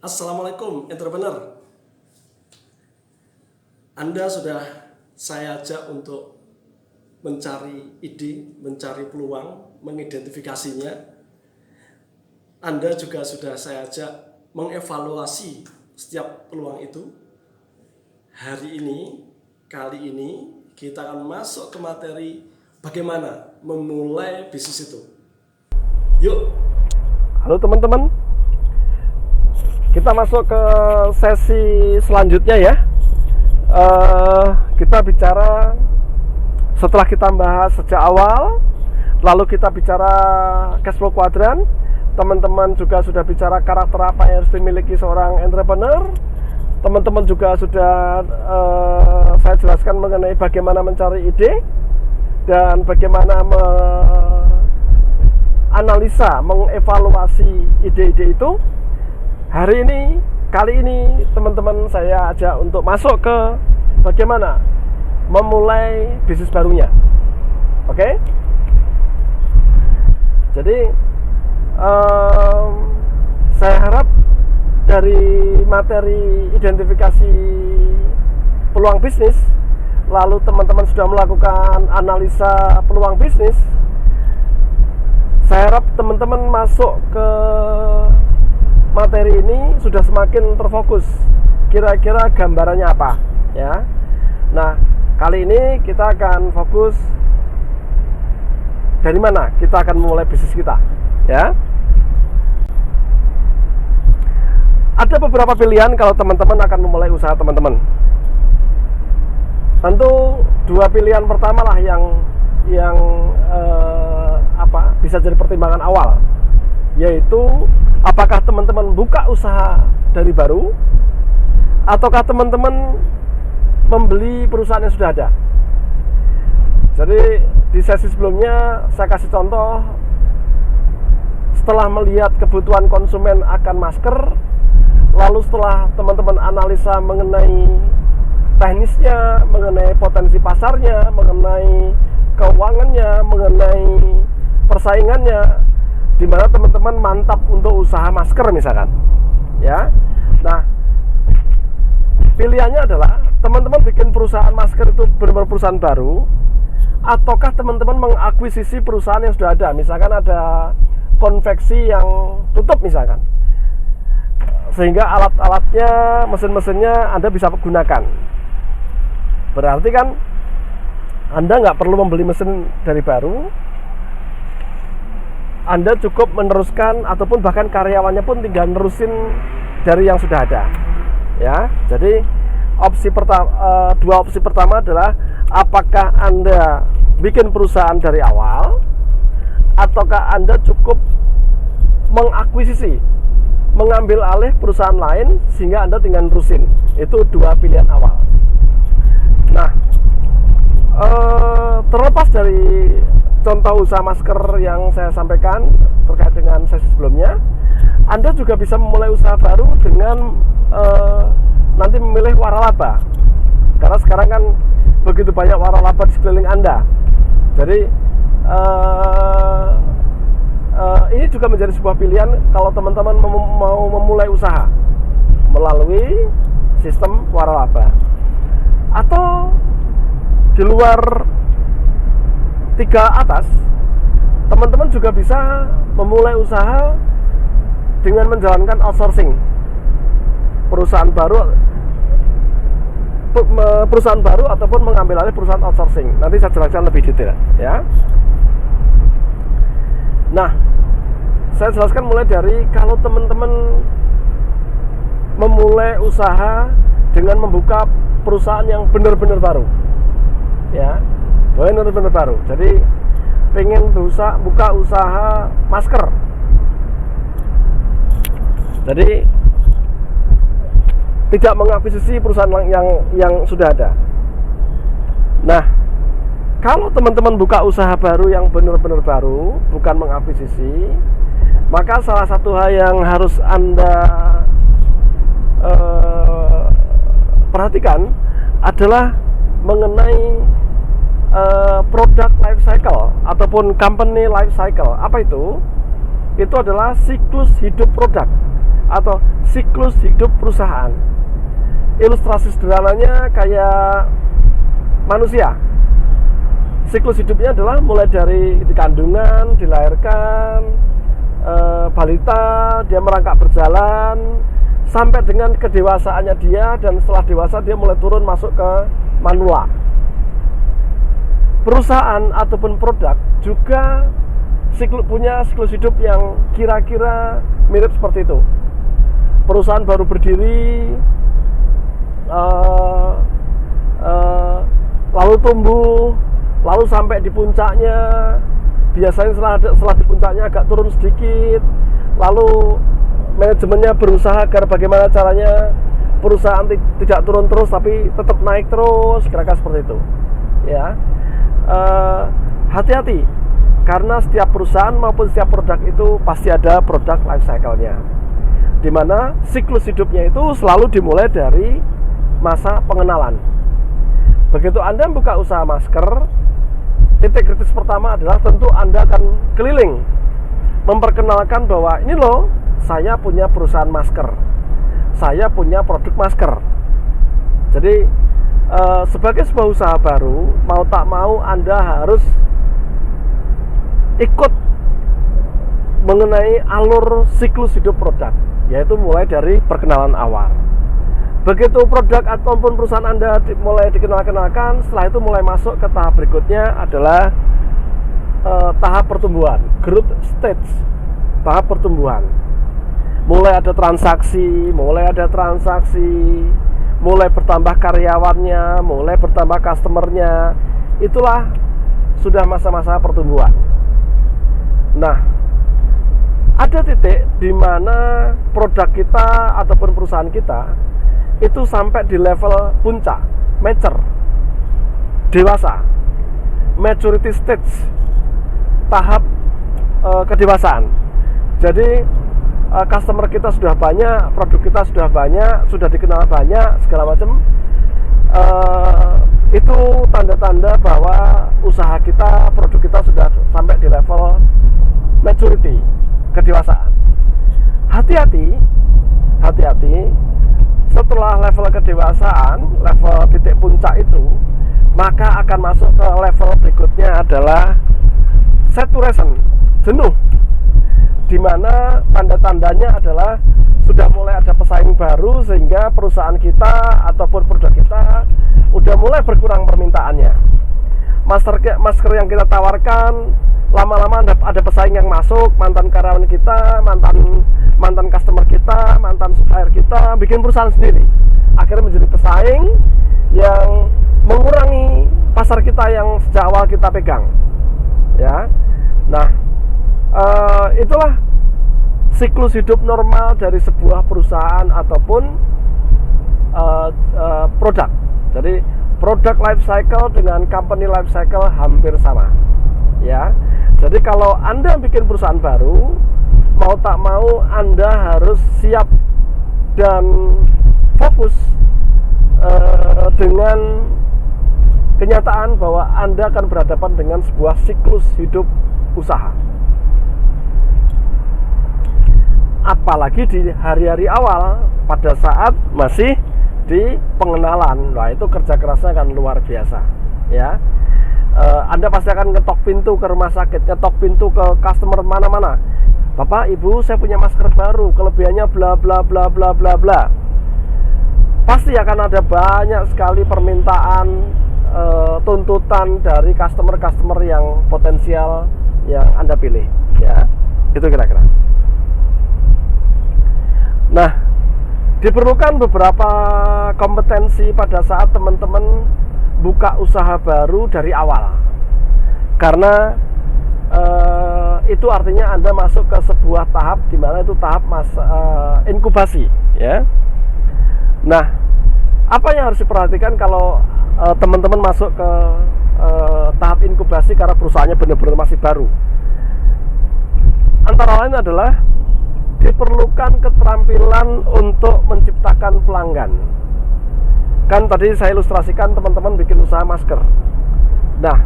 Assalamualaikum entrepreneur. Anda sudah saya ajak untuk mencari ide, mencari peluang, mengidentifikasinya. Anda juga sudah saya ajak mengevaluasi setiap peluang itu. Kali ini kita akan masuk ke materi bagaimana memulai bisnis itu. Yuk. Halo teman-teman, kita masuk ke sesi selanjutnya ya. Kita bicara setelah kita bahas sejak awal, lalu kita bicara cash flow quadrant. Teman-teman juga sudah bicara karakter apa yang harus dimiliki seorang entrepreneur. Teman-teman juga sudah saya jelaskan mengenai bagaimana mencari ide dan bagaimana menganalisa, mengevaluasi ide-ide itu. Kali ini teman-teman saya ajak untuk masuk ke bagaimana memulai bisnis barunya. Oke? Jadi saya harap dari materi identifikasi peluang bisnis, lalu teman-teman sudah melakukan analisa peluang bisnis, saya harap teman-teman masuk ke materi ini sudah semakin terfokus kira-kira gambarannya apa ya. Nah, kali ini kita akan fokus dari mana kita akan memulai bisnis kita ya. Ada beberapa pilihan kalau teman-teman akan memulai usaha teman-teman. Tentu dua pilihan pertama lah yang bisa jadi pertimbangan awal, yaitu apakah teman-teman buka usaha dari baru ataukah teman-teman membeli perusahaan yang sudah ada. Jadi di sesi sebelumnya saya kasih contoh, setelah melihat kebutuhan konsumen akan masker, lalu setelah teman-teman analisa mengenai teknisnya, mengenai potensi pasarnya, mengenai keuangannya, mengenai persaingannya, di mana teman-teman mantap untuk usaha masker misalkan ya. Nah, pilihannya adalah teman-teman bikin perusahaan masker itu benar-benar perusahaan baru, ataukah teman-teman mengakuisisi perusahaan yang sudah ada. Misalkan ada konveksi yang tutup misalkan, sehingga alat-alatnya, mesin-mesinnya Anda bisa gunakan. Berarti kan Anda nggak perlu membeli mesin dari baru, Anda cukup meneruskan, ataupun bahkan karyawannya pun tinggal nerusin dari yang sudah ada ya. Jadi dua opsi pertama adalah apakah Anda bikin perusahaan dari awal, ataukah Anda cukup mengakuisisi, mengambil alih perusahaan lain sehingga Anda tinggal nerusin. Itu dua pilihan awal. Nah, terlepas dari contoh usaha masker yang saya sampaikan terkait dengan sesi sebelumnya, Anda juga bisa memulai usaha baru dengan nanti memilih waralaba. Karena sekarang kan begitu banyak waralaba di sekeliling Anda. Jadi ini juga menjadi sebuah pilihan kalau teman-teman mau memulai usaha melalui sistem waralaba. Atau di luar tiga atas, teman-teman juga bisa memulai usaha dengan menjalankan outsourcing. Perusahaan baru ataupun mengambil alih perusahaan outsourcing. Nanti saya jelaskan lebih detail ya. Nah, saya jelaskan mulai dari kalau teman-teman memulai usaha dengan membuka perusahaan yang benar-benar baru ya, benar-benar baru. Jadi pengen buka usaha masker, jadi tidak mengakuisisi perusahaan yang sudah ada. Nah, kalau teman-teman buka usaha baru yang benar-benar baru, bukan mengakuisisi, maka salah satu hal yang harus Anda perhatikan adalah mengenai product life cycle ataupun company life cycle. Apa itu? Itu adalah siklus hidup produk atau siklus hidup perusahaan. Ilustrasi sederhananya kayak manusia. Siklus hidupnya adalah mulai dari dikandungan, dilahirkan, balita, dia merangkak berjalan, sampai dengan kedewasaannya dia, dan setelah dewasa dia mulai turun masuk ke manula. Perusahaan ataupun produk juga punya siklus hidup yang kira-kira mirip seperti itu. Perusahaan baru berdiri, lalu tumbuh, lalu sampai di puncaknya. Biasanya setelah di puncaknya agak turun sedikit, lalu manajemennya berusaha agar bagaimana caranya perusahaan tidak turun terus tapi tetap naik terus, kira-kira seperti itu. Ya, hati-hati, karena setiap perusahaan maupun setiap produk itu pasti ada produk life cycle-nya, di mana siklus hidupnya itu selalu dimulai dari masa pengenalan. Begitu Anda buka usaha masker, titik kritis pertama adalah tentu Anda akan keliling memperkenalkan bahwa ini loh, saya punya perusahaan masker, saya punya produk masker. Jadi sebagai sebuah usaha baru, mau tak mau Anda harus ikut mengenai alur siklus hidup produk, yaitu mulai dari perkenalan awal. Begitu produk ataupun perusahaan Anda mulai dikenalkan, setelah itu mulai masuk ke tahap berikutnya adalah tahap pertumbuhan, growth stage, tahap pertumbuhan. Mulai ada transaksi, mulai bertambah karyawannya, mulai bertambah customernya. Itulah sudah masa-masa pertumbuhan. Nah, ada titik di mana produk kita ataupun perusahaan kita itu sampai di level puncak, mature, dewasa, maturity stage, tahap kedewasaan. Jadi customer kita sudah banyak, produk kita sudah banyak, sudah dikenal banyak, segala macam. Itu tanda-tanda bahwa usaha kita, produk kita sudah sampai di level maturity, kedewasaan. Hati-hati, setelah level kedewasaan, level titik puncak itu, maka akan masuk ke level berikutnya adalah saturation, jenuh, di mana tanda-tandanya adalah sudah mulai ada pesaing baru, sehingga perusahaan kita ataupun produk kita udah mulai berkurang permintaannya. Masker yang kita tawarkan lama-lama ada pesaing yang masuk, mantan karyawan kita, mantan customer kita, mantan supplier kita, bikin perusahaan sendiri. Akhirnya menjadi pesaing yang mengurangi pasar kita yang sejak awal kita pegang. Ya, nah itulah siklus hidup normal dari sebuah perusahaan ataupun produk. Jadi product life cycle dengan company life cycle hampir sama. Ya, jadi kalau Anda bikin perusahaan baru, mau tak mau Anda harus siap dan fokus dengan kenyataan bahwa Anda akan berhadapan dengan sebuah siklus hidup usaha. Apalagi di hari-hari awal, pada saat masih di pengenalan, nah itu kerja kerasnya akan luar biasa. Ya, Anda pasti akan ngetok pintu ke rumah sakit, ngetok pintu ke customer mana-mana. Bapak, Ibu, saya punya masker baru, kelebihannya bla bla bla bla bla bla. Pasti akan ada banyak sekali permintaan, tuntutan dari customer yang potensial yang Anda pilih. Ya, itu kira-kira. Nah, diperlukan beberapa kompetensi pada saat teman-teman buka usaha baru dari awal, karena itu artinya Anda masuk ke sebuah tahap di mana itu tahap inkubasi, ya. Nah, apa yang harus diperhatikan kalau teman-teman masuk ke tahap inkubasi karena perusahaannya benar-benar masih baru? Antara lain adalah diperlukan keterampilan untuk menciptakan pelanggan. Kan tadi saya ilustrasikan teman-teman bikin usaha masker. Nah,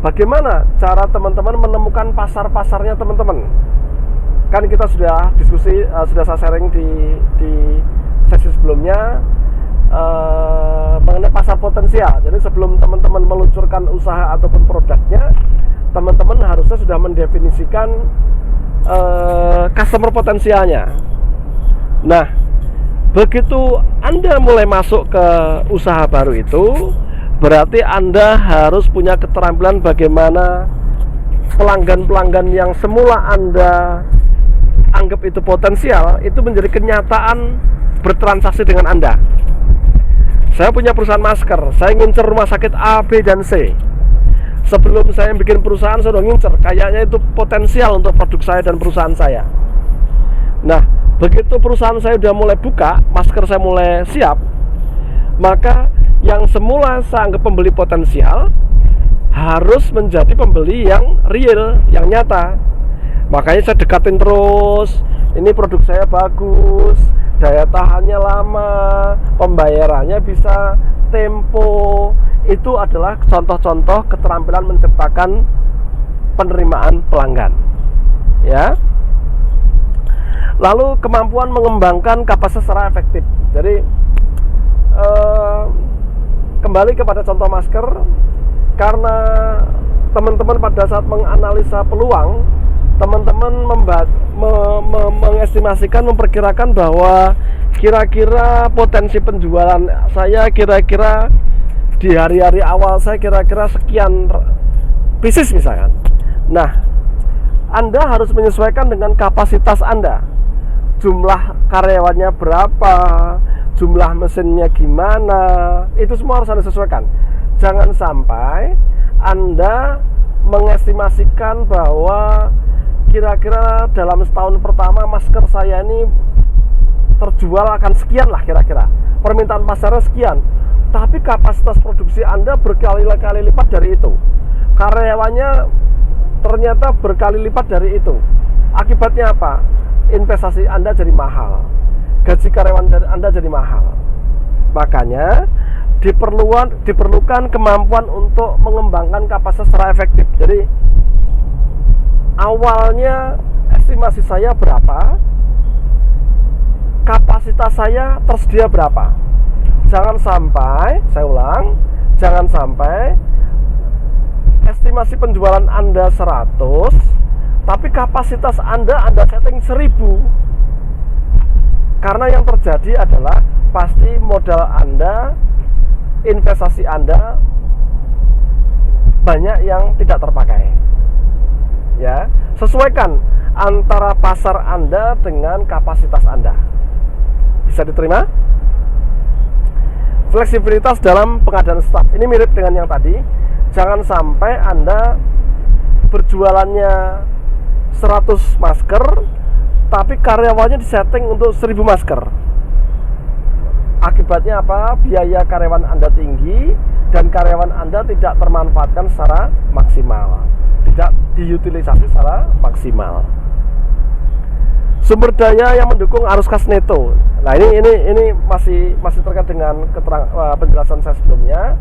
bagaimana cara teman-teman menemukan pasar-pasarnya teman-teman? kan kita sudah diskusi, sudah saya sharing di sesi sebelumnya mengenai pasar potensial. Jadi sebelum teman-teman meluncurkan usaha ataupun produknya, teman-teman harusnya sudah mendefinisikan customer potensialnya. Nah, begitu Anda mulai masuk ke usaha baru itu, berarti Anda harus punya keterampilan bagaimana pelanggan-pelanggan yang semula Anda anggap itu potensial, itu menjadi kenyataan bertransaksi dengan Anda. Saya punya perusahaan masker, saya ngincer rumah sakit A, B, dan C. Sebelum saya bikin perusahaan, saya udah ngincer, kayaknya itu potensial untuk produk saya dan perusahaan saya. Nah, begitu perusahaan saya udah mulai buka, masker saya mulai siap, maka yang semula saya anggap pembeli potensial harus menjadi pembeli yang real, yang nyata. Makanya saya dekatin terus, ini produk saya bagus, daya tahannya lama, pembayarannya bisa tempo. Itu adalah contoh-contoh keterampilan menciptakan penerimaan pelanggan, ya. Lalu kemampuan mengembangkan kapasitas secara efektif. Jadi kembali kepada contoh masker, karena teman-teman pada saat menganalisa peluang, teman-teman mengestimasikan, memperkirakan bahwa kira-kira potensi penjualan saya kira-kira di hari-hari awal saya kira-kira sekian pieces misalkan. Nah, Anda harus menyesuaikan dengan kapasitas Anda. Jumlah karyawannya berapa, jumlah mesinnya gimana, itu semua harus Anda sesuaikan. Jangan sampai Anda mengestimasikan bahwa kira-kira dalam setahun pertama masker saya ini terjual akan sekian lah kira-kira, permintaan pasarnya sekian, tapi kapasitas produksi Anda berkali-kali lipat dari itu, karyawannya ternyata berkali lipat dari itu. Akibatnya apa? Investasi Anda jadi mahal, gaji karyawan Anda jadi mahal. Makanya diperlukan kemampuan untuk mengembangkan kapasitas secara efektif. Jadi awalnya estimasi saya berapa, kapasitas saya tersedia berapa. Jangan sampai, saya ulang, jangan sampai estimasi penjualan Anda 100, tapi kapasitas Anda setting 1000. Karena yang terjadi adalah pasti modal Anda, investasi Anda banyak yang tidak terpakai. Ya, sesuaikan antara pasar Anda dengan kapasitas Anda. Bisa diterima? Fleksibilitas dalam pengadaan staf. Ini mirip dengan yang tadi. Jangan sampai Anda berjualannya 100 masker, tapi karyawannya disetting untuk 1000 masker. Akibatnya apa? Biaya karyawan Anda tinggi dan karyawan Anda tidak termanfaatkan secara maksimal, tidak diutilisasi secara maksimal. Sumber daya yang mendukung arus kas neto. Nah, ini masih terkait dengan penjelasan saya sebelumnya.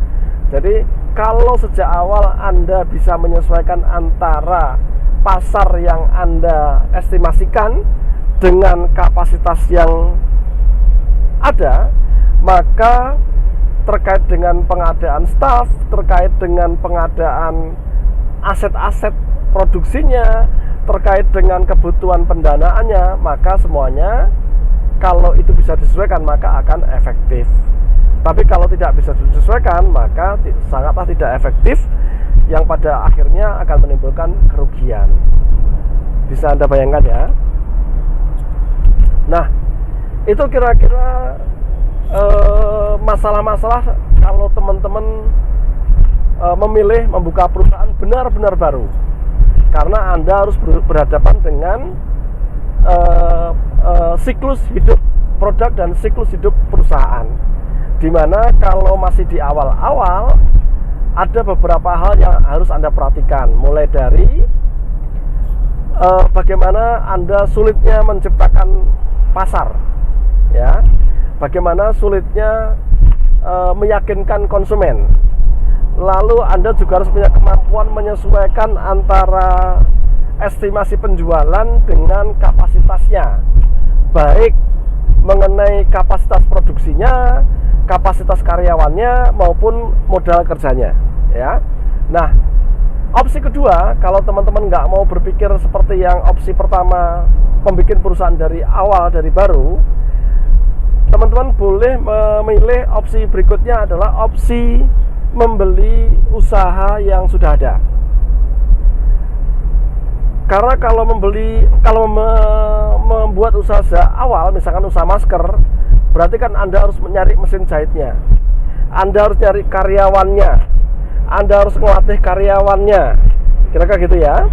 Jadi kalau sejak awal Anda bisa menyesuaikan antara pasar yang Anda estimasikan dengan kapasitas yang ada, maka terkait dengan pengadaan staf, terkait dengan pengadaan aset-aset produksinya, terkait dengan kebutuhan pendanaannya, maka semuanya kalau itu bisa disesuaikan maka akan efektif. Tapi kalau tidak bisa disesuaikan maka sangatlah tidak efektif, yang pada akhirnya akan menimbulkan kerugian. Bisa Anda bayangkan ya. Nah, itu kira-kira masalah-masalah kalau teman-teman memilih membuka perusahaan benar-benar baru, karena Anda harus berhadapan dengan siklus hidup produk dan siklus hidup perusahaan, dimana kalau masih di awal-awal ada beberapa hal yang harus Anda perhatikan, mulai dari bagaimana Anda sulitnya menciptakan pasar, ya, bagaimana sulitnya meyakinkan konsumen. Lalu Anda juga harus punya kemampuan menyesuaikan antara estimasi penjualan dengan kapasitasnya, baik mengenai kapasitas produksinya, kapasitas karyawannya maupun modal kerjanya, ya. Nah, opsi kedua, kalau teman-teman nggak mau berpikir seperti yang opsi pertama, membuat perusahaan dari awal, dari baru, teman-teman boleh memilih opsi berikutnya adalah opsi membeli usaha yang sudah ada. Karena kalau membuat usaha sejak awal, misalkan usaha masker, berarti kan Anda harus mencari mesin jahitnya, Anda harus nyari karyawannya, Anda harus ngelatih karyawannya, kira-kira gitu ya.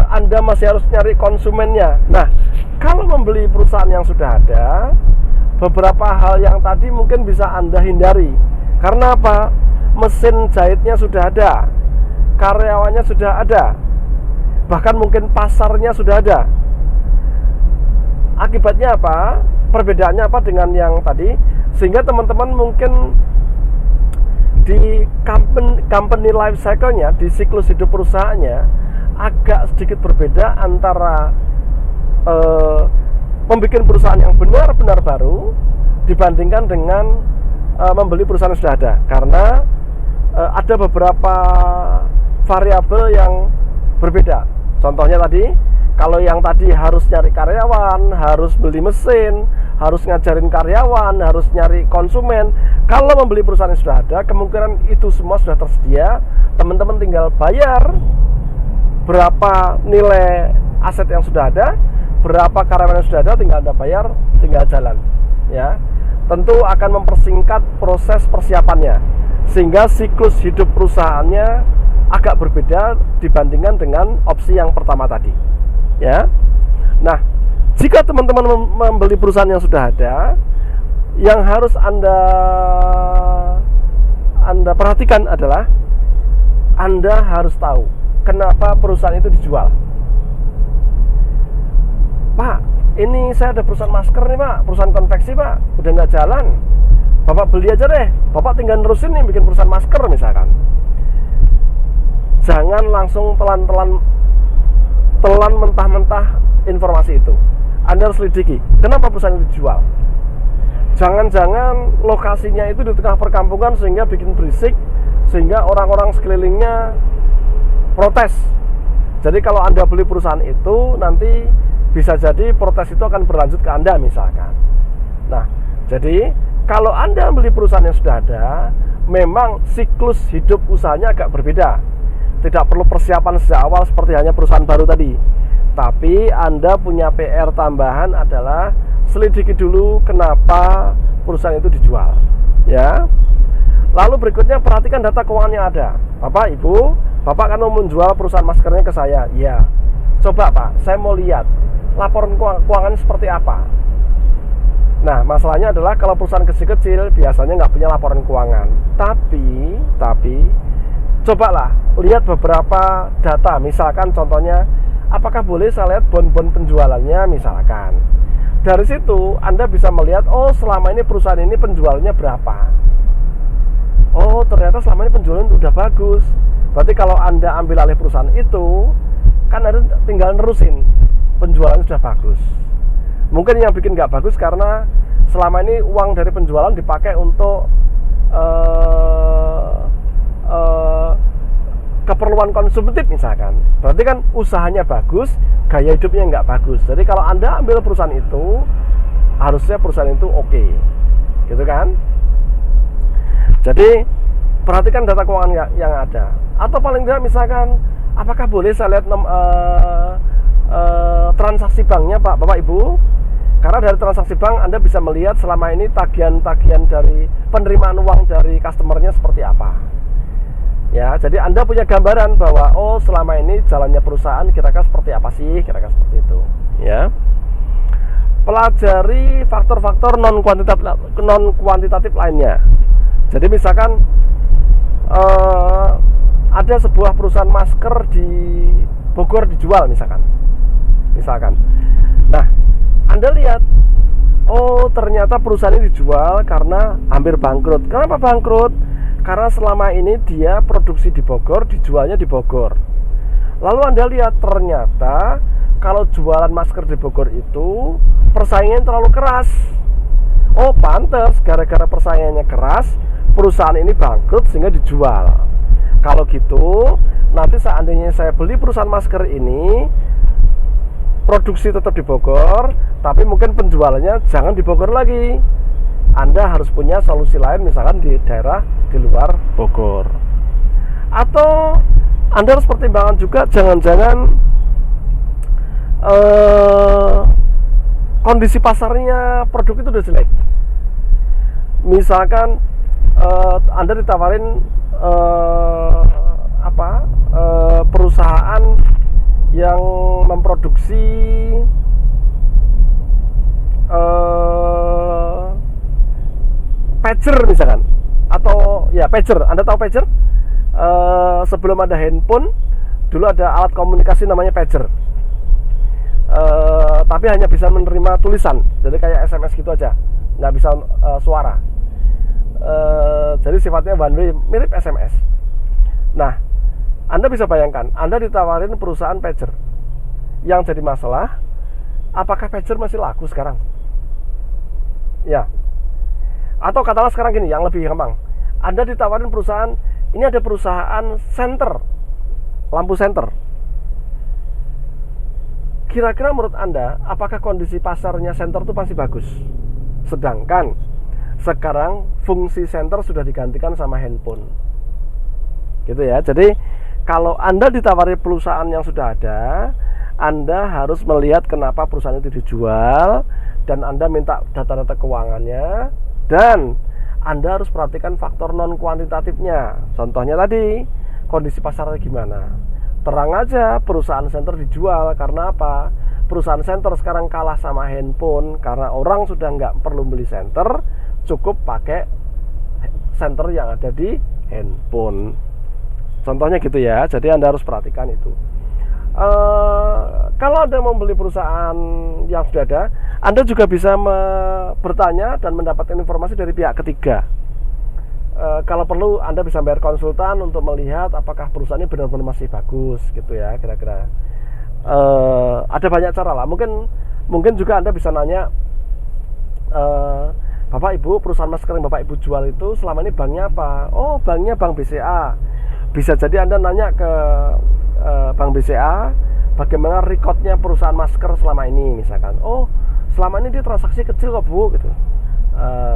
Anda masih harus nyari konsumennya. Nah, kalau membeli perusahaan yang sudah ada, beberapa hal yang tadi mungkin bisa Anda hindari. Karena apa? Mesin jahitnya sudah ada, karyawannya sudah ada, bahkan mungkin pasarnya sudah ada. Akibatnya apa? Perbedaannya apa dengan yang tadi? Sehingga teman-teman mungkin di company life cycle-nya, di siklus hidup perusahaannya agak sedikit berbeda antara membuat perusahaan yang benar-benar baru dibandingkan dengan membeli perusahaan yang sudah ada. Karena ada beberapa variabel yang berbeda. Contohnya tadi, kalau yang tadi harus nyari karyawan, harus beli mesin, harus ngajarin karyawan, harus nyari konsumen. Kalau membeli perusahaan yang sudah ada, kemungkinan itu semua sudah tersedia. Teman-teman tinggal bayar berapa nilai aset yang sudah ada, berapa karyawan yang sudah ada, tinggal Anda bayar, tinggal jalan, ya. Tentu akan mempersingkat proses persiapannya, sehingga siklus hidup perusahaannya agak berbeda dibandingkan dengan opsi yang pertama tadi, ya. Nah, jika teman-teman membeli perusahaan yang sudah ada, yang harus Anda perhatikan adalah Anda harus tahu kenapa perusahaan itu dijual. Pak, ini saya ada perusahaan masker nih Pak, perusahaan konveksi Pak, udah nggak jalan. Bapak beli aja deh, Bapak tinggal nerusin nih bikin perusahaan masker misalkan. Jangan langsung telan mentah-mentah informasi itu. Anda harus selidiki, kenapa perusahaan itu dijual. Jangan-jangan lokasinya itu di tengah perkampungan sehingga bikin berisik, sehingga orang-orang sekelilingnya protes. Jadi kalau Anda beli perusahaan itu, nanti bisa jadi protes itu akan berlanjut ke Anda misalkan. Nah, jadi kalau Anda beli perusahaan yang sudah ada, memang siklus hidup usahanya agak berbeda. Tidak perlu persiapan sejak awal seperti hanya perusahaan baru tadi. Tapi Anda punya PR tambahan adalah selidiki dulu kenapa perusahaan itu dijual, ya. Lalu berikutnya perhatikan data keuangan yang ada. Bapak, Ibu, Bapak kan mau menjual perusahaan maskernya ke saya. Iya. Coba Pak, saya mau lihat laporan keuangan seperti apa. Nah, masalahnya adalah kalau perusahaan kecil-kecil biasanya nggak punya laporan keuangan. Tapi cobalah lihat beberapa data. Misalkan contohnya, apakah boleh saya lihat bon-bon penjualannya misalkan. Dari situ Anda bisa melihat, oh selama ini perusahaan ini penjualannya berapa. Oh ternyata selama ini penjualan udah bagus. Berarti kalau Anda ambil alih perusahaan itu, kan Anda tinggal nerusin, penjualan sudah bagus. Mungkin yang bikin nggak bagus karena selama ini uang dari penjualan dipakai untuk keperluan konsumtif misalkan. Berarti kan usahanya bagus, gaya hidupnya nggak bagus. Jadi kalau Anda ambil perusahaan itu, harusnya perusahaan itu oke, gitu kan? Jadi perhatikan data keuangan yang ada. Atau paling tidak misalkan, apakah boleh saya lihat transaksi banknya Pak, Bapak, Ibu? Karena dari transaksi bank Anda bisa melihat selama ini tagihan-tagihan dari penerimaan uang dari customernya seperti apa. Ya, jadi Anda punya gambaran bahwa oh selama ini jalannya perusahaan kira-kira seperti apa sih, kira-kira seperti itu, ya. Pelajari faktor-faktor non kuantitatif lainnya. Jadi misalkan ada sebuah perusahaan masker di Bogor dijual misalkan. Nah, Anda lihat, oh ternyata perusahaan ini dijual karena hampir bangkrut. Kenapa bangkrut? Karena selama ini dia produksi di Bogor, dijualnya di Bogor. Lalu Anda lihat ternyata kalau jualan masker di Bogor itu persaingan terlalu keras. Oh pantes, gara-gara persaingannya keras, perusahaan ini bangkrut sehingga dijual. Kalau gitu, nanti seandainya saya beli perusahaan masker ini, produksi tetap di Bogor, tapi mungkin penjualannya jangan di Bogor lagi. Anda harus punya solusi lain, misalkan di daerah di luar Bogor. Atau Anda harus pertimbangkan juga, jangan-jangan kondisi pasarnya produk itu udah jelek. Misalkan Anda ditawarin perusahaan yang memproduksi pager misalkan, atau ya pager. Anda tahu pager? Sebelum ada handphone, dulu ada alat komunikasi namanya pager. Tapi hanya bisa menerima tulisan, jadi kayak SMS gitu aja, nggak bisa suara. Jadi sifatnya one way, mirip SMS. Nah, Anda bisa bayangkan, Anda ditawarin perusahaan pager. Yang jadi masalah, apakah pager masih laku sekarang? Ya. Atau katakanlah sekarang gini, yang lebih gampang. Anda ditawarin perusahaan, ini ada perusahaan senter, lampu senter. Kira-kira menurut Anda, apakah kondisi pasarnya senter itu masih bagus? Sedangkan sekarang fungsi senter sudah digantikan sama handphone. Gitu ya. Jadi kalau Anda ditawari perusahaan yang sudah ada, Anda harus melihat kenapa perusahaan itu dijual, dan Anda minta data-data keuangannya, dan Anda harus perhatikan faktor non kuantitatifnya. Contohnya tadi, kondisi pasarnya gimana. Terang aja perusahaan senter dijual karena apa? Perusahaan senter sekarang kalah sama handphone karena orang sudah nggak perlu beli senter, cukup pakai senter yang ada di handphone. Contohnya gitu ya. Jadi Anda harus perhatikan itu. Kalau Anda mau beli perusahaan yang sudah ada, Anda juga bisa bertanya dan mendapatkan informasi dari pihak ketiga. Kalau perlu Anda bisa bayar konsultan untuk melihat apakah perusahaan ini benar-benar masih bagus gitu ya, kira-kira. Ada banyak cara lah. Mungkin juga Anda bisa nanya, Bapak Ibu, perusahaan masker yang Bapak Ibu jual itu selama ini banknya apa? Oh, banknya Bank BCA. Bisa jadi Anda nanya ke Bank BCA, bagaimana recordnya perusahaan masker selama ini misalkan. Oh, selama ini dia transaksi kecil kok Bu gitu.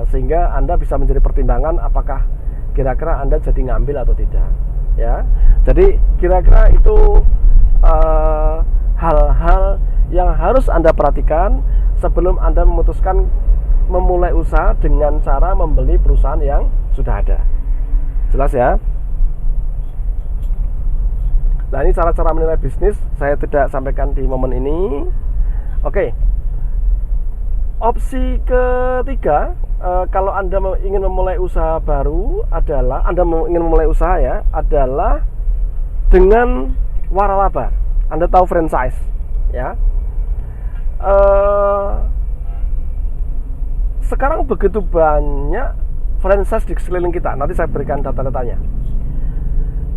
Sehingga Anda bisa menjadi pertimbangan apakah kira-kira Anda jadi ngambil atau tidak ya. Jadi kira-kira itu hal-hal yang harus Anda perhatikan sebelum Anda memutuskan memulai usaha dengan cara membeli perusahaan yang sudah ada. Jelas ya? Nah, ini cara-cara menilai bisnis, saya tidak sampaikan di momen ini. Oke. Opsi ketiga, kalau Anda ingin memulai usaha baru adalah, ingin memulai usaha ya, adalah dengan waralaba. Anda tahu franchise ya. Sekarang begitu banyak franchise di sekeliling kita. Nanti saya berikan data-datanya.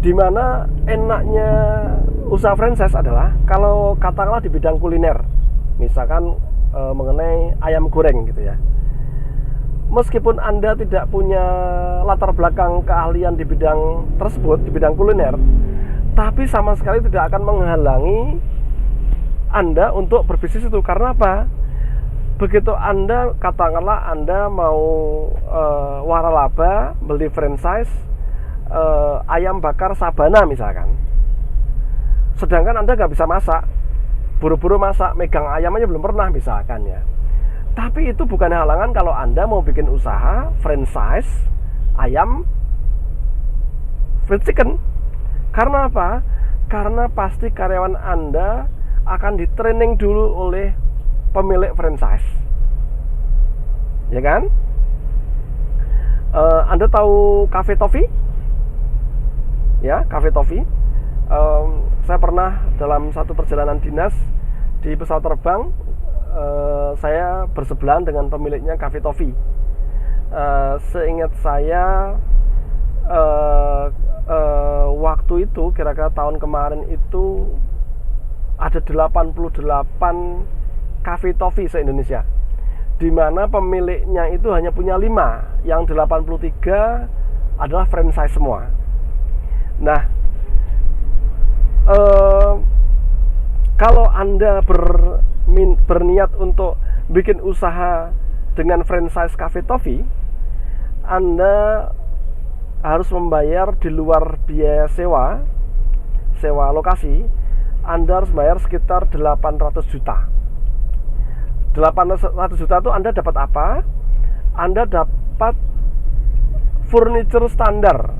Dimana enaknya usaha franchise adalah kalau katakanlah di bidang kuliner, misalkan mengenai ayam goreng gitu ya. Meskipun Anda tidak punya latar belakang keahlian di bidang tersebut, di bidang kuliner, tapi sama sekali tidak akan menghalangi Anda untuk berbisnis itu. Karena apa? Begitu Anda, katakanlah Anda mau waralaba, beli franchise ayam bakar Sabana misalkan, sedangkan Anda nggak bisa masak, buru-buru masak, megang ayam aja belum pernah misalkan ya. Tapi itu bukan halangan kalau Anda mau bikin usaha franchise ayam fried chicken. Karena apa? Karena pasti karyawan Anda akan di-training dulu oleh pemilik franchise, ya kan? Anda tahu Cafe Toffee? Ya, Cafe Toffee. Saya pernah dalam satu perjalanan dinas di pesawat terbang, saya bersebelahan dengan pemiliknya Cafe Toffee. Seingat saya waktu itu kira-kira tahun kemarin itu ada 88 cafe toffee se-Indonesia, di mana pemiliknya itu hanya punya 5, yang 83 adalah franchise semua. Nah, kalau Anda berniat untuk bikin usaha dengan franchise cafe toffee, Anda harus membayar di luar biaya sewa lokasi. Anda harus bayar sekitar 800 juta. 800 juta itu Anda dapat apa? Anda dapat furniture standar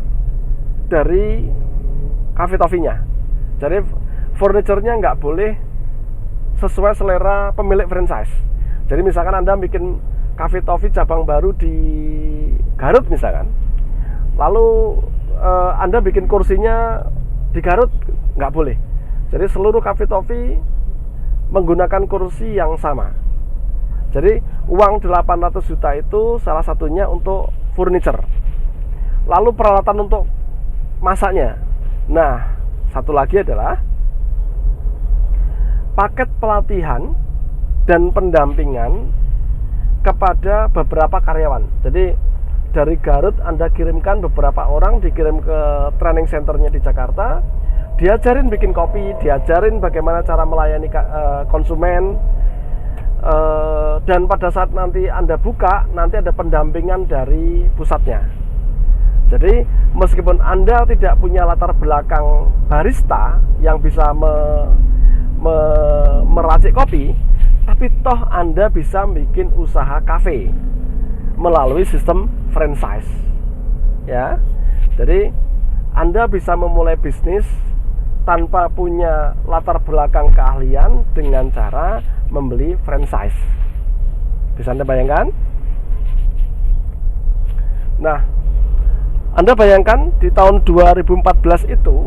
dari cafe toffee-nya. Jadi furniture-nya nggak boleh sesuai selera pemilik franchise. Jadi misalkan Anda bikin cafe toffee cabang baru di Garut misalkan, lalu Anda bikin kursinya di Garut, nggak boleh. Jadi seluruh cafe toffee menggunakan kursi yang sama. Jadi uang 800 juta itu salah satunya untuk furniture. Lalu peralatan untuk masaknya. Nah, satu lagi adalah paket pelatihan dan pendampingan kepada beberapa karyawan. Jadi dari Garut Anda kirimkan beberapa orang, dikirim ke training centernya di Jakarta, diajarin bikin kopi, diajarin bagaimana cara melayani konsumen, dan pada saat nanti Anda buka, nanti ada pendampingan dari pusatnya. Jadi meskipun Anda tidak punya latar belakang barista yang bisa meracik kopi, tapi toh Anda bisa bikin usaha kafe melalui sistem franchise, ya. Jadi Anda bisa memulai bisnis tanpa punya latar belakang keahlian dengan cara membeli franchise. Bisa Anda bayangkan? Nah, Anda bayangkan di tahun 2014 itu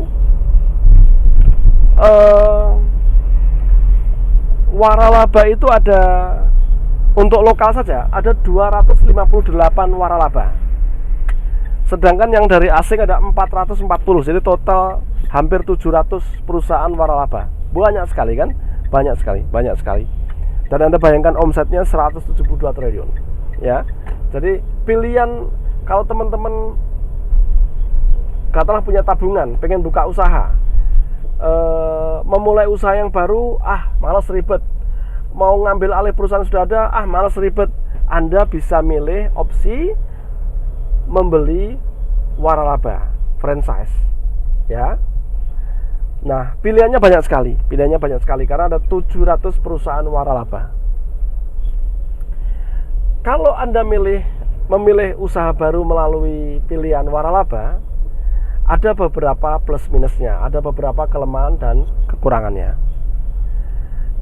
waralaba itu ada, untuk lokal saja ada 258 waralaba. Sedangkan yang dari asing ada 440. Jadi total hampir 700 perusahaan waralaba. Banyak sekali kan? Banyak sekali. Dan Anda bayangkan omsetnya 172 triliun. Ya. Jadi pilihan kalau teman-teman katakanlah punya tabungan, pengen buka usaha, memulai usaha yang baru, malas ribet, mau ngambil alih perusahaan sudah ada, malas ribet, Anda bisa milih opsi membeli waralaba franchise, ya. Nah, pilihannya banyak sekali karena ada 700 perusahaan waralaba. Kalau Anda memilih usaha baru melalui pilihan waralaba, ada beberapa plus minusnya, ada beberapa kelemahan dan kekurangannya.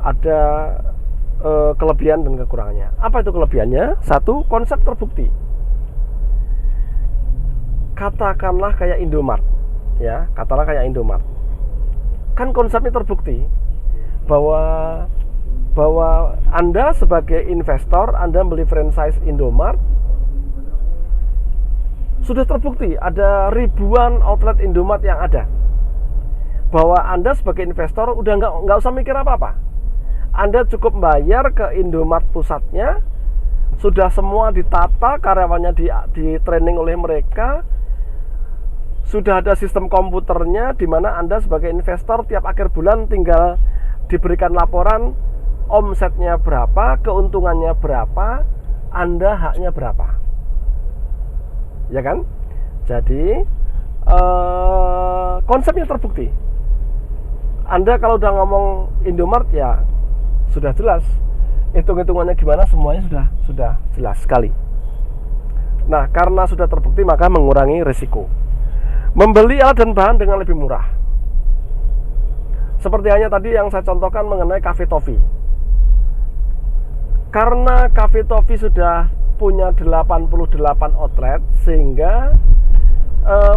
Ada kelebihan dan kekurangannya. Apa itu kelebihannya? Satu, konsep terbukti. Katakanlah kayak Indomart, ya, kan konsepnya terbukti bahwa Anda sebagai investor, Anda beli franchise Indomart, sudah terbukti ada ribuan outlet Indomart yang ada, bahwa Anda sebagai investor udah nggak usah mikir apa-apa. Anda cukup bayar ke Indomart pusatnya, sudah semua ditata, karyawannya di training oleh mereka, sudah ada sistem komputernya, di mana Anda sebagai investor tiap akhir bulan tinggal diberikan laporan omsetnya berapa, keuntungannya berapa, Anda haknya berapa, ya kan? Jadi konsepnya terbukti. Anda kalau udah ngomong Indomart, ya sudah jelas, hitung-hitungannya gimana, semuanya sudah jelas sekali. Nah, karena sudah terbukti, maka mengurangi risiko. Membeli alat dan bahan dengan lebih murah. Seperti hanya tadi yang saya contohkan mengenai cafe toffee. Karena cafe toffee sudah punya 88 outlet, sehingga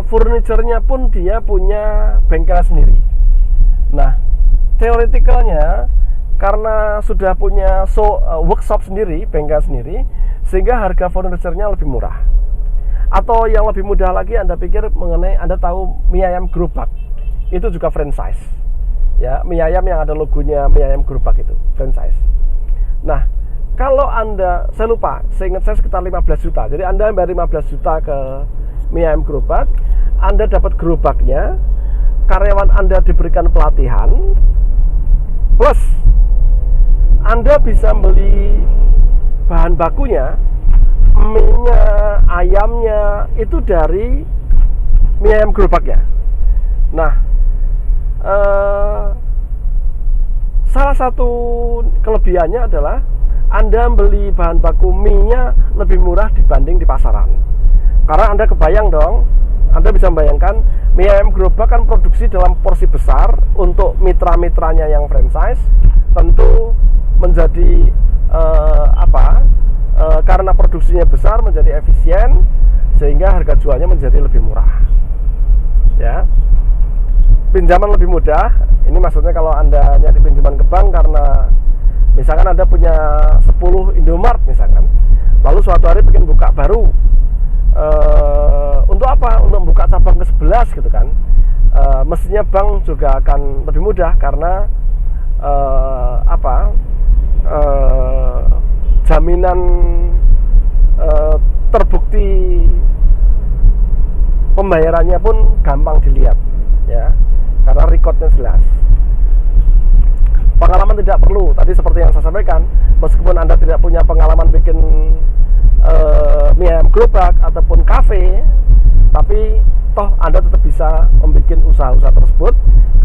furniturnya pun dia punya bengkel sendiri. Nah, teoretikalnya karena sudah punya workshop sendiri, bengkel sendiri, sehingga harga furniturnya lebih murah. Atau yang lebih mudah lagi, Anda pikir mengenai, Anda tahu mie ayam gerobak, itu juga franchise. Ya, mie ayam yang ada logonya mie ayam gerobak itu franchise. Nah, kalau Anda, saya lupa, seingat saya sekitar 15 juta. Jadi Anda bayar 15 juta ke mie ayam gerobak, Anda dapat gerobaknya, karyawan Anda diberikan pelatihan, plus Anda bisa beli bahan bakunya, mie-nya, ayamnya itu dari mie ayam gerobaknya. Nah, salah satu kelebihannya adalah Anda beli bahan baku mie-nya lebih murah dibanding di pasaran. Karena Anda kebayang dong, Anda bisa membayangkan mie ayam gerobak kan produksi dalam porsi besar untuk mitra-mitranya yang franchise, tentu menjadi karena produksinya besar menjadi efisien, sehingga harga jualnya menjadi lebih murah. Ya, pinjaman lebih mudah. Ini maksudnya kalau Anda nyari pinjaman ke bank karena misalkan Anda punya 10 Indomart misalkan, lalu suatu hari pengen buka baru, untuk apa? Untuk buka cabang ke-11 gitu kan. Mestinya bank juga akan lebih mudah karena jaminan terbukti pembayarannya pun gampang dilihat, ya, karena recordnya jelas. Pengalaman tidak perlu, tadi seperti yang saya sampaikan, meskipun Anda tidak punya pengalaman bikin mie ayam gerobak ataupun kafe, tapi toh Anda tetap bisa membuat usaha-usaha tersebut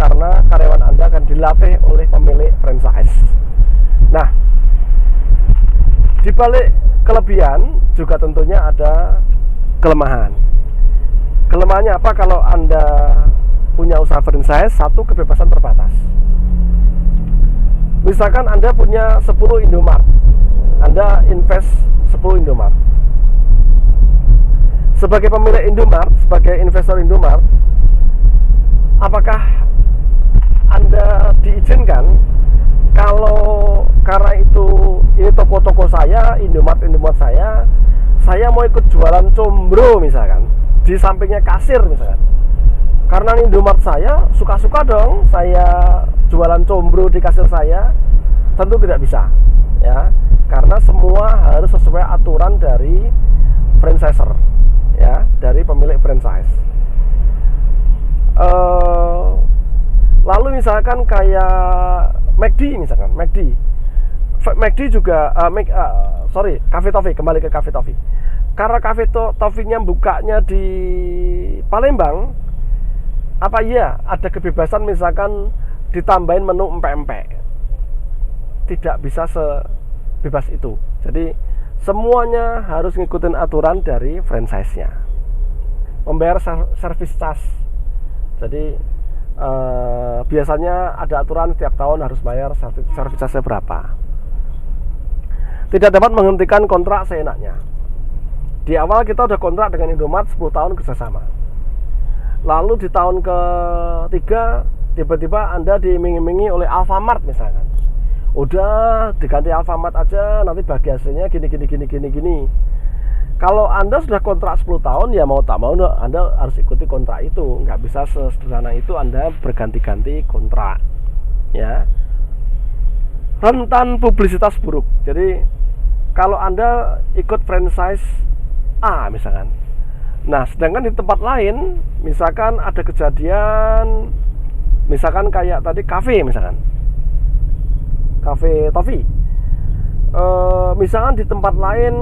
karena karyawan Anda akan dilatih oleh pemilik franchise. Nah, di balik kelebihan juga tentunya ada kelemahan. Kelemahannya apa kalau Anda punya usaha franchise? Satu, kebebasan terbatas. Misalkan Anda punya 10 Indomart, Anda invest 10 Indomart. Sebagai pemilik Indomart, sebagai investor Indomart, apakah Anda diizinkan kalau karena itu ini toko-toko saya, Indomart saya mau ikut jualan combro misalkan, di sampingnya kasir misalkan. Karena Indomart saya suka-suka dong saya jualan combro di kasir saya, tentu tidak bisa, ya, karena semua harus sesuai aturan dari franchiser, ya, dari pemilik franchise. Lalu misalkan kayak McD misalkan, McD juga Cafe Toffee, kembali ke Cafe Toffee. Karena Cafe Toffee-nya bukanya di Palembang, apa iya ada kebebasan misalkan ditambahin menu empek-empek? Tidak bisa sebebas itu. Jadi semuanya harus ngikutin aturan dari franchise-nya. Membayar service charge. Jadi biasanya ada aturan setiap tahun harus bayar service charge berapa. Tidak dapat menghentikan kontrak seenaknya. Di awal kita udah kontrak dengan Indomart 10 tahun kerjasama. Lalu di tahun ke-3 tiba-tiba Anda diiming-imingi oleh Alfamart misalkan. Udah diganti Alfamart aja, nanti bagi hasilnya gini. Kalau Anda sudah kontrak 10 tahun, ya mau tak mau Anda harus ikuti kontrak itu. Nggak bisa sesederhana itu Anda berganti-ganti kontrak, ya. Rentan publisitas buruk. Jadi kalau Anda ikut franchise A misalkan, nah sedangkan di tempat lain misalkan ada kejadian, misalkan kayak tadi kafe misalkan, Cafe Toffee, misalkan di tempat lain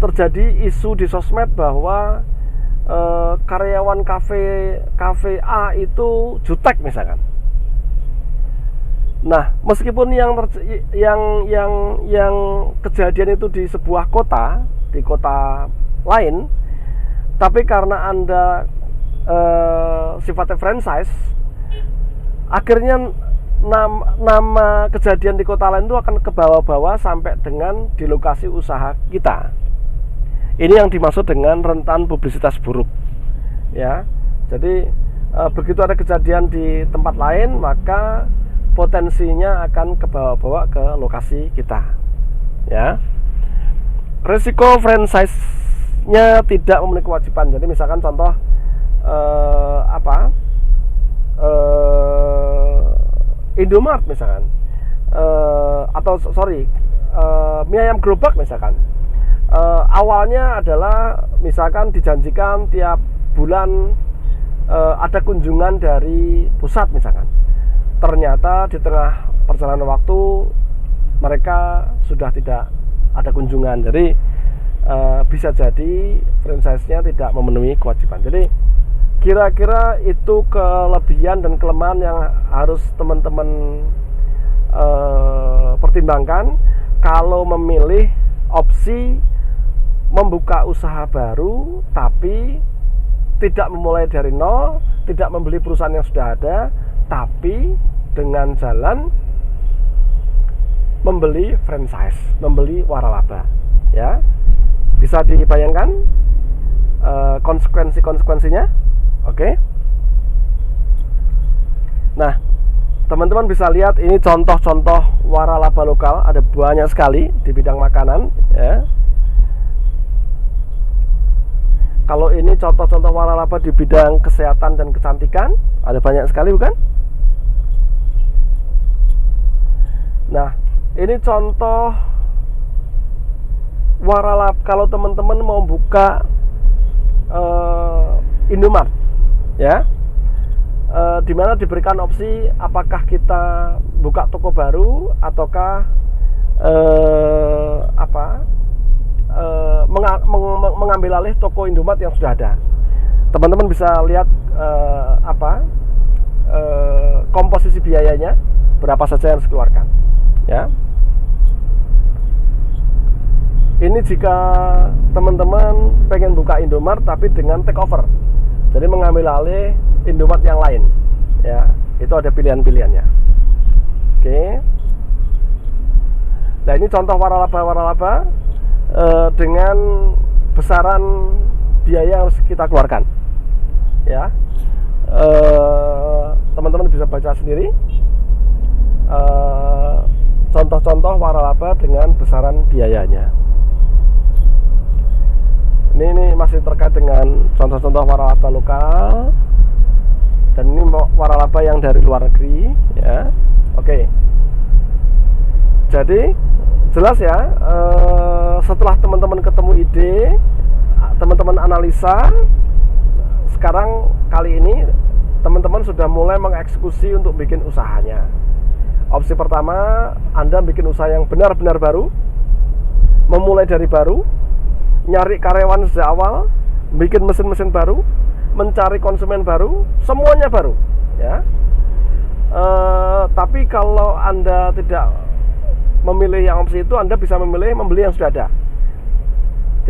terjadi isu di sosmed bahwa karyawan kafe A itu jutek misalkan. Nah, meskipun yang kejadian itu di sebuah kota, di kota lain, tapi karena Anda sifatnya franchise, akhirnya nama kejadian di kota lain itu akan ke bawah-bawah sampai dengan di lokasi usaha kita. Ini yang dimaksud dengan rentan publisitas buruk, ya. Jadi begitu ada kejadian di tempat lain, maka potensinya akan ke bawah-bawah ke lokasi kita, ya. Resiko franchise-nya tidak memenuhi kewajiban. Jadi misalkan contoh Indomart misalkan, mie ayam gerobak misalkan. Awalnya adalah misalkan dijanjikan tiap bulan ada kunjungan dari pusat misalkan. Ternyata di tengah perjalanan waktu mereka sudah tidak ada kunjungan. Jadi bisa jadi franchise-nya tidak memenuhi kewajiban. Jadi kira-kira itu kelebihan dan kelemahan yang harus teman-teman pertimbangkan kalau memilih opsi membuka usaha baru tapi tidak memulai dari nol, tidak membeli perusahaan yang sudah ada, tapi dengan jalan membeli franchise, membeli waralaba, ya. Bisa dibayangkan konsekuensinya, oke? Nah, teman-teman bisa lihat ini contoh-contoh waralaba lokal, ada banyak sekali di bidang makanan, ya. Kalau ini contoh-contoh waralaba di bidang kesehatan dan kecantikan, ada banyak sekali, bukan? Nah, ini contoh waralaba kalau teman-teman mau buka Indomart, ya, dimana diberikan opsi apakah kita buka toko baru ataukah mengambil alih toko Indomart yang sudah ada. Teman-teman bisa lihat komposisi biayanya berapa saja yang harus dikeluarkan, ya. Ini jika teman-teman pengen buka Indomart tapi dengan take over, jadi mengambil alih Indomart yang lain, ya, itu ada pilihan-pilihannya. Oke. Nah, ini contoh waralaba dengan besaran biaya yang harus kita keluarkan, ya. Teman-teman bisa baca sendiri contoh-contoh waralaba dengan besaran biayanya. Ini masih terkait dengan contoh-contoh waralaba lokal, dan ini waralaba yang dari luar negeri, ya. Oke. Jadi jelas ya, setelah teman-teman ketemu ide, teman-teman analisa, sekarang kali ini teman-teman sudah mulai mengeksekusi untuk bikin usahanya. Opsi pertama, Anda bikin usaha yang benar-benar baru, memulai dari baru, nyari karyawan sejak awal, bikin mesin-mesin baru, mencari konsumen baru, semuanya baru, ya. Tapi kalau Anda tidak memilih yang opsi itu, Anda bisa memilih membeli yang sudah ada.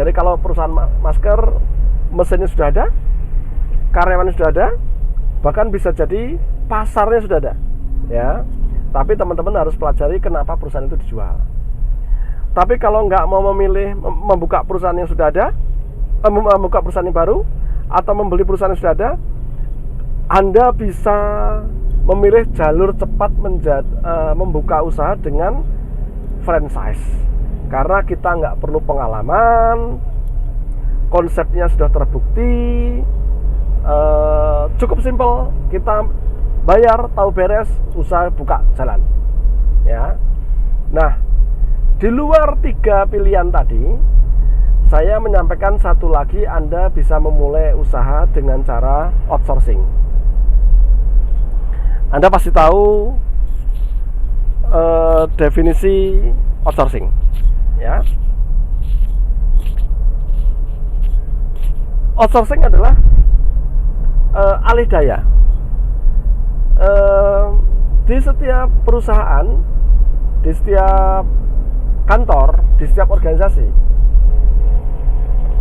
Jadi kalau perusahaan masker, mesinnya sudah ada, karyawannya sudah ada, bahkan bisa jadi pasarnya sudah ada, ya. Tapi teman-teman harus pelajari kenapa perusahaan itu dijual. Tapi kalau nggak mau memilih membuka perusahaan yang sudah ada, membuka perusahaan yang baru, atau membeli perusahaan yang sudah ada, Anda bisa memilih jalur cepat membuka usaha dengan franchise. Karena kita nggak perlu pengalaman, konsepnya sudah terbukti, cukup simpel, kita bayar, tahu beres, usaha buka jalan, ya. Nah, di luar 3 pilihan tadi, saya menyampaikan satu lagi, Anda bisa memulai usaha dengan cara outsourcing. Anda pasti tahu definisi outsourcing, ya. Outsourcing adalah alih daya. Di setiap perusahaan, di setiap kantor, di setiap organisasi,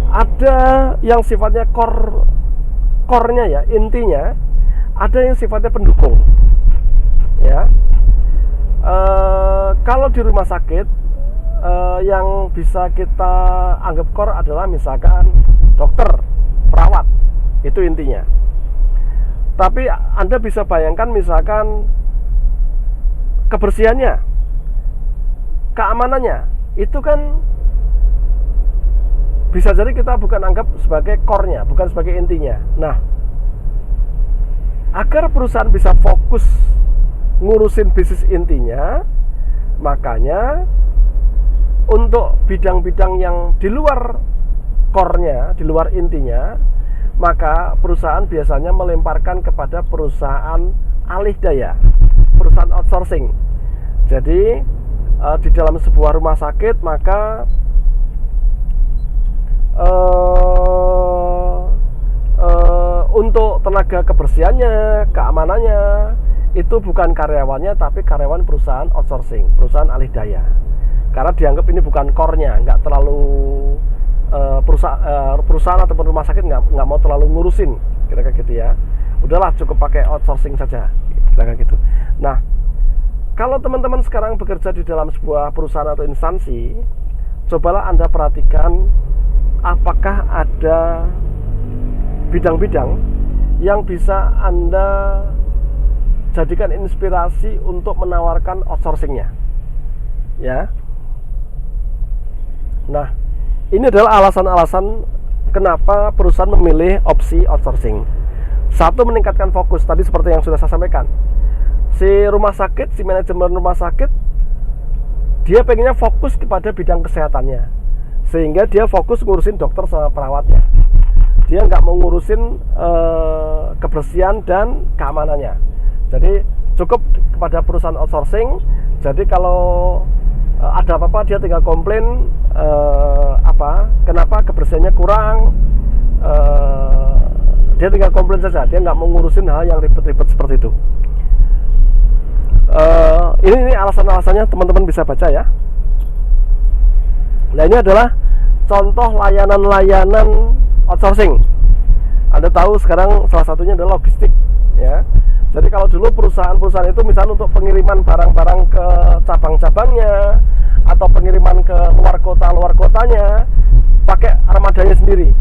ada yang sifatnya core-nya, ya, intinya. Ada yang sifatnya pendukung, ya. Kalau di rumah sakit, yang bisa kita anggap core adalah misalkan dokter, perawat, itu intinya. Tapi Anda bisa bayangkan misalkan kebersihannya, keamanannya, itu kan bisa jadi kita bukan anggap sebagai core-nya, bukan sebagai intinya. Nah, agar perusahaan bisa fokus ngurusin bisnis intinya, makanya untuk bidang-bidang yang di luar core-nya, di luar intinya, maka perusahaan biasanya melemparkan kepada perusahaan alih daya, perusahaan outsourcing. Jadi di dalam sebuah rumah sakit, maka untuk tenaga kebersihannya, keamanannya, itu bukan karyawannya, tapi karyawan perusahaan outsourcing, perusahaan alih daya. Karena dianggap ini bukan core-nya, nggak terlalu perusahaan ataupun rumah sakit nggak mau terlalu ngurusin, kira-kira gitu ya. Udahlah, cukup pakai outsourcing saja, kira-kira gitu. Nah, kalau teman-teman sekarang bekerja di dalam sebuah perusahaan atau instansi, cobalah Anda perhatikan apakah ada bidang-bidang yang bisa Anda jadikan inspirasi untuk menawarkan outsourcingnya, ya. Nah, ini adalah alasan-alasan kenapa perusahaan memilih opsi outsourcing. Satu, meningkatkan fokus. Tadi seperti yang sudah saya sampaikan, si rumah sakit, si manajemen rumah sakit, dia pengennya fokus kepada bidang kesehatannya, sehingga dia fokus ngurusin dokter sama perawatnya. Dia nggak mau ngurusin kebersihan dan keamanannya. Jadi cukup kepada perusahaan outsourcing. Jadi kalau ada apa-apa, dia tinggal komplain kenapa kebersihannya kurang, dia tinggal komplain saja. Dia nggak mau ngurusin hal yang ribet-ribet seperti itu. Ini alasan-alasannya, teman-teman bisa baca ya. Nah, ini adalah contoh layanan-layanan outsourcing. Anda tahu sekarang salah satunya adalah logistik, ya. Jadi kalau dulu perusahaan-perusahaan itu misalnya untuk pengiriman barang-barang ke cabang-cabangnya atau pengiriman ke luar kotanya pakai armadanya sendiri.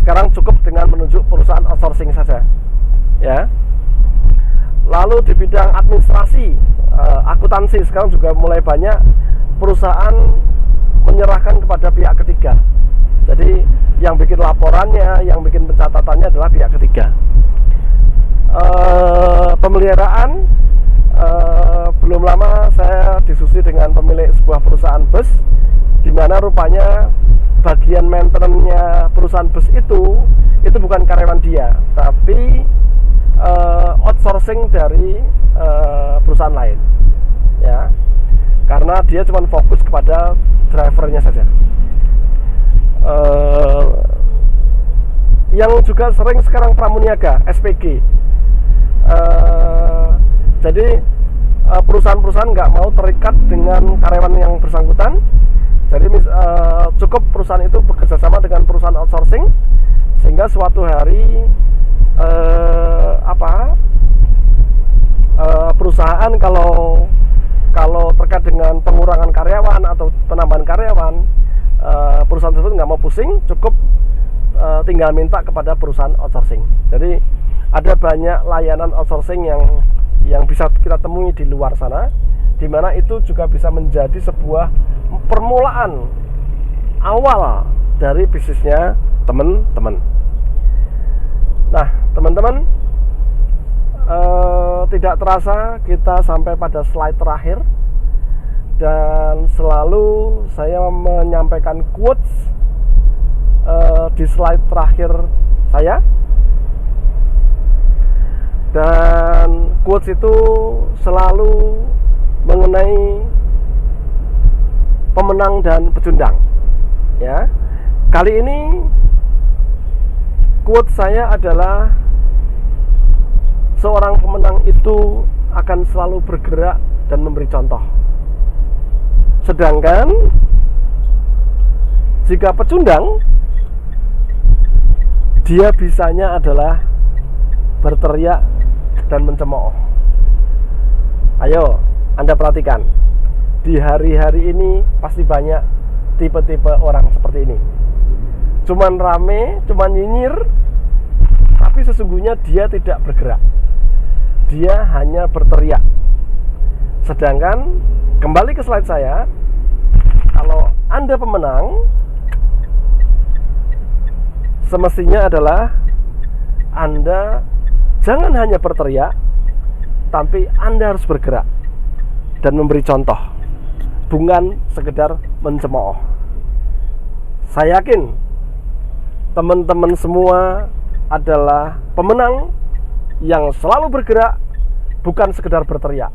Sekarang cukup dengan menunjuk perusahaan outsourcing saja, ya. Lalu di bidang administrasi, akuntansi, sekarang juga mulai banyak perusahaan menyerahkan kepada pihak ketiga. Jadi yang bikin laporannya, yang bikin pencatatannya adalah pihak ketiga. Pemeliharaan, belum lama saya diskusi dengan pemilik sebuah perusahaan bus, di mana rupanya bagian maintenance-nya perusahaan bus itu bukan karyawan dia, tapi outsourcing dari perusahaan lain, ya, karena dia cuma fokus kepada drivernya saja. Yang juga sering sekarang pramuniaga, SPG. Jadi perusahaan-perusahaan nggak mau terikat dengan karyawan yang bersangkutan. Jadi cukup perusahaan itu bekerja sama dengan perusahaan outsourcing, sehingga suatu hari perusahaan kalau terkait dengan pengurangan karyawan atau penambahan karyawan, perusahaan tersebut nggak mau pusing, cukup tinggal minta kepada perusahaan outsourcing. Jadi ada banyak layanan outsourcing yang bisa kita temui di luar sana, di mana itu juga bisa menjadi sebuah permulaan awal dari bisnisnya teman-teman. Nah, teman-teman, tidak terasa kita sampai pada slide terakhir, dan selalu saya menyampaikan quotes di slide terakhir saya. Dan quotes itu selalu mengenai pemenang dan pecundang, ya. Kali ini quote saya adalah, seorang pemenang itu akan selalu bergerak dan memberi contoh. Sedangkan jika pecundang, dia bisanya adalah berteriak dan mencemooh. Ayo, Anda perhatikan, di hari-hari ini pasti banyak tipe-tipe orang seperti ini. Cuman rame, cuman nyinyir, tapi sesungguhnya dia tidak bergerak. Dia hanya berteriak. Sedangkan, kembali ke slide saya, kalau Anda pemenang, semestinya adalah Anda jangan hanya berteriak, tapi Anda harus bergerak dan memberi contoh, bukan sekedar mencemooh. Saya yakin teman-teman semua adalah pemenang yang selalu bergerak, bukan sekedar berteriak,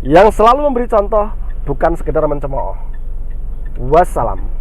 yang selalu memberi contoh, bukan sekedar mencemooh. Wassalam.